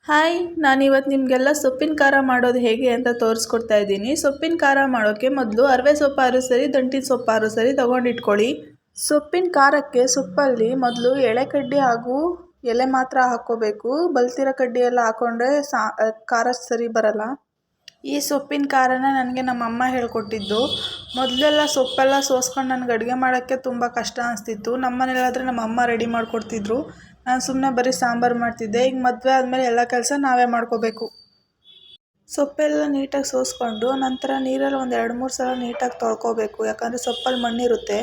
Hi, ನಾನಿವತ್ತು ನಿಮಗೆಲ್ಲ ಸೊಪ್ಪಿನ ಖಾರ ಮಾಡೋದು ಹೇಗೆ ಅಂತ ತೋರಿಸ್ಕೊಡ್ತಾ ಇದ್ದೀನಿ. ಸೊಪ್ಪಿನ ಖಾರ ಮಾಡೋಕ್ಕೆ ಮೊದಲು ಅರವೆ ಸೊಪ್ಪಾದ್ರೂ ಸರಿ, ದಂಟಿನ ಸೊಪ್ಪಾದ್ರೂ ಸರಿ ತೊಗೊಂಡಿಟ್ಕೊಳ್ಳಿ. ಸೊಪ್ಪಿನ ಖಾರಕ್ಕೆ ಸೊಪ್ಪಲ್ಲಿ ಮೊದಲು ಎಳೆ ಕಡ್ಡಿ ಹಾಗೂ ಎಲೆ ಮಾತ್ರ ಹಾಕ್ಕೋಬೇಕು. ಬಲ್ತಿರೋ ಕಡ್ಡಿ ಎಲ್ಲ ಹಾಕ್ಕೊಂಡ್ರೆ ಖಾರ ಸರಿ ಬರಲ್ಲ. ಈ ಸೊಪ್ಪಿನ ಖಾರನ ನನಗೆ ನಮ್ಮಮ್ಮ ಹೇಳ್ಕೊಟ್ಟಿದ್ದು. ಮೊದಲೆಲ್ಲ ಸೊಪ್ಪೆಲ್ಲ ಸೋಸ್ಕೊಂಡು ನನಗೆ ಅಡುಗೆ ಮಾಡೋಕ್ಕೆ ತುಂಬ ಕಷ್ಟ ಅನಿಸ್ತಿತ್ತು. ನಮ್ಮ ಮನೇಲಾದರೆ ನಮ್ಮ ಅಮ್ಮ ರೆಡಿ ಮಾಡಿಕೊಡ್ತಿದ್ರು. ನಾನು ಸುಮ್ಮನೆ ಬರೀ ಸಾಂಬಾರು ಮಾಡ್ತಿದ್ದೆ. ಈಗ ಮದುವೆ ಆದಮೇಲೆ ಎಲ್ಲ ಕೆಲಸ ನಾವೇ ಮಾಡ್ಕೋಬೇಕು. ಸೊಪ್ಪೆಲ್ಲ ನೀಟಾಗಿ ಸೋಸ್ಕೊಂಡು ನಂತರ ನೀರಲ್ಲಿ ಒಂದು 2-3 ಸಲ ನೀಟಾಗಿ ತೊಳ್ಕೊಬೇಕು. ಯಾಕಂದರೆ ಸೊಪ್ಪಲ್ಲಿ ಮಣ್ಣಿರುತ್ತೆ.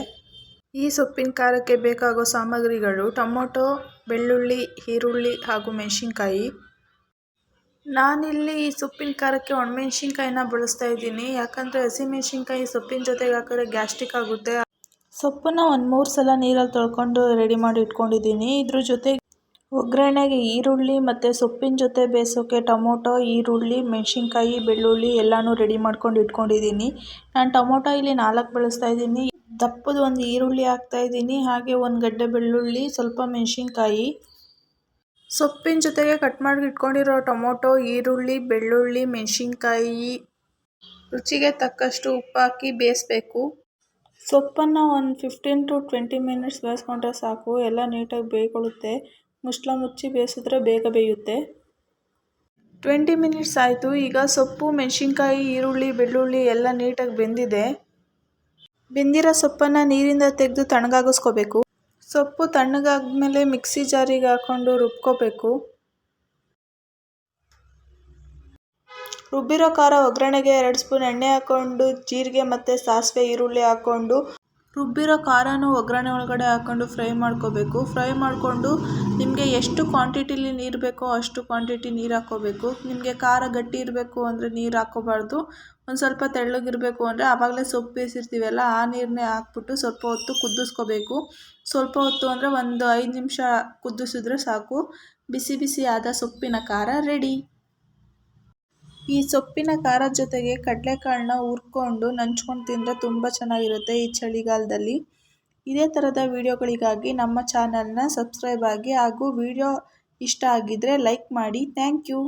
ಈ ಸೊಪ್ಪಿನ ಖಾರಕ್ಕೆ ಬೇಕಾಗೋ ಸಾಮಗ್ರಿಗಳು: ಟೊಮೊಟೊ, ಬೆಳ್ಳುಳ್ಳಿ, ಈರುಳ್ಳಿ ಹಾಗೂ ಮೆಣಸಿನ್ಕಾಯಿ. ನಾನಿಲ್ಲಿ ಈ ಸೊಪ್ಪಿನ ಖಾರಕ್ಕೆ ಒಣಮೆಣ್ಸಿನ್ಕಾಯಿನ ಬಳಸ್ತಾ ಇದ್ದೀನಿ. ಯಾಕಂದರೆ ಹಸಿಮೆಣ್ಸಿನ್ಕಾಯಿ ಸೊಪ್ಪಿನ ಜೊತೆಗೆ ಹಾಕಿದ್ರೆ ಗ್ಯಾಸ್ಟ್ರಿಕ್ ಆಗುತ್ತೆ. ಸೊಪ್ಪನ್ನ ಒಂದು 3 ಸಲ ನೀರಲ್ಲಿ ತೊಳ್ಕೊಂಡು ರೆಡಿ ಮಾಡಿ ಇಟ್ಕೊಂಡಿದ್ದೀನಿ. ಇದ್ರ ಜೊತೆಗೆ ಒಗ್ಗರಣೆಗೆ ಈರುಳ್ಳಿ ಮತ್ತು ಸೊಪ್ಪಿನ ಜೊತೆ ಬೇಯಿಸೋಕ್ಕೆ ಟೊಮೊಟೊ, ಈರುಳ್ಳಿ, ಮೆಣಸಿನ್ಕಾಯಿ, ಬೆಳ್ಳುಳ್ಳಿ ಎಲ್ಲನೂ ರೆಡಿ ಮಾಡ್ಕೊಂಡು ಇಟ್ಕೊಂಡಿದ್ದೀನಿ. ನಾನು ಟೊಮೊಟೊ ಇಲ್ಲಿ 4 ಬಳಸ್ತಾ ಇದ್ದೀನಿ. ದಪ್ಪದ ಒಂದು ಈರುಳ್ಳಿ ಹಾಕ್ತಾಯಿದ್ದೀನಿ. ಹಾಗೆ ಒಂದು ಗಡ್ಡೆ ಬೆಳ್ಳುಳ್ಳಿ, ಸ್ವಲ್ಪ ಮೆಣಸಿನ್ಕಾಯಿ. ಸೊಪ್ಪಿನ ಜೊತೆಗೆ ಕಟ್ ಮಾಡಿ ಇಟ್ಕೊಂಡಿರೋ ಟೊಮೊಟೊ, ಈರುಳ್ಳಿ, ಬೆಳ್ಳುಳ್ಳಿ, ಮೆಣಸಿನ್ಕಾಯಿ, ರುಚಿಗೆ ತಕ್ಕಷ್ಟು ಉಪ್ಪು ಹಾಕಿ ಬೇಯಿಸಬೇಕು. ಸೊಪ್ಪನ್ನು ಒಂದು 15 to 20 ಮಿನಿಟ್ಸ್ ಬೇಯಿಸ್ಕೊಂಡ್ರೆ ಸಾಕು. ಎಲ್ಲ ನೀಟಾಗಿ ಬೇಯ್ಕೊಳ್ಳುತ್ತೆ. ಮುಚ್ಚಳ ಮುಚ್ಚಿ ಬೇಯಿಸಿದ್ರೆ ಬೇಗ ಬೇಯುತ್ತೆ. 20 ಮಿನಿಟ್ಸ್ ಆಯಿತು. ಈಗ ಸೊಪ್ಪು, ಮೆಣಸಿನ್ಕಾಯಿ, ಈರುಳ್ಳಿ, ಬೆಳ್ಳುಳ್ಳಿ ಎಲ್ಲ ನೀಟಾಗಿ ಬೆಂದಿದೆ. ಬೆಂದಿರೋ ಸೊಪ್ಪನ್ನು ನೀರಿಂದ ತೆಗೆದು ತಣ್ಣಗಾಗಿಸ್ಕೋಬೇಕು. ಸೊಪ್ಪು ತಣ್ಣಗಾದ್ಮೇಲೆ ಮಿಕ್ಸಿ ಜಾರಿಗೆ ಹಾಕ್ಕೊಂಡು ರುಬ್ಕೋಬೇಕು. ರುಬ್ಬಿರೋ ಖಾರ ಒಗ್ಗರಣೆಗೆ 2 ಸ್ಪೂನ್ ಎಣ್ಣೆ ಹಾಕ್ಕೊಂಡು ಜೀರಿಗೆ ಮತ್ತು ಸಾಸಿವೆ, ಈರುಳ್ಳಿ ಹಾಕ್ಕೊಂಡು ರುಬ್ಬಿರೋ ಖಾರನೂ ಒಗ್ಗರಣೆ ಒಳಗಡೆ ಹಾಕ್ಕೊಂಡು ಫ್ರೈ ಮಾಡ್ಕೋಬೇಕು. ಫ್ರೈ ಮಾಡಿಕೊಂಡು ನಿಮಗೆ ಎಷ್ಟು ಕ್ವಾಂಟಿಟಿಲಿ ನೀರು ಬೇಕೋ ಅಷ್ಟು ಕ್ವಾಂಟಿಟಿ ನೀರು ಹಾಕ್ಕೋಬೇಕು. ನಿಮಗೆ ಖಾರ ಗಟ್ಟಿ ಇರಬೇಕು ಅಂದರೆ ನೀರು ಹಾಕ್ಕೋಬಾರ್ದು. ಒಂದು ಸ್ವಲ್ಪ ತೆಳ್ಳಗಿರಬೇಕು ಅಂದರೆ ಆವಾಗಲೇ ಸೊಪ್ಪು ಬೇಯಿಸಿರ್ತೀವಲ್ಲ ಆ ನೀರನ್ನೇ ಹಾಕ್ಬಿಟ್ಟು ಸ್ವಲ್ಪ ಹೊತ್ತು ಕುದಿಸ್ಕೋಬೇಕು. ಸ್ವಲ್ಪ ಹೊತ್ತು ಅಂದರೆ ಒಂದು 5 ನಿಮಿಷ ಕುದಿಸಿದ್ರೆ ಸಾಕು. ಬಿಸಿ ಬಿಸಿ ಆದ ಸೊಪ್ಪಿನ ಖಾರ ರೆಡಿ. ಈ ಸೊಪ್ಪಿನ ಖಾರದ ಜೊತೆಗೆ ಕಡಲೆಕಾಳನ್ನ ಹುರ್ಕೊಂಡು ನಂಚ್ಕೊಂಡು ತಿಂದರೆ ತುಂಬ ಚೆನ್ನಾಗಿರುತ್ತೆ ಈ ಚಳಿಗಾಲದಲ್ಲಿ. ಇದೇ ಥರದ ವಿಡಿಯೋಗಳಿಗಾಗಿ ನಮ್ಮ ಚಾನಲ್ನ ಸಬ್ಸ್ಕ್ರೈಬ್ ಆಗಿ ಹಾಗೂ ವಿಡಿಯೋ ಇಷ್ಟ ಆಗಿದ್ದರೆ ಲೈಕ್ ಮಾಡಿ. Thank you.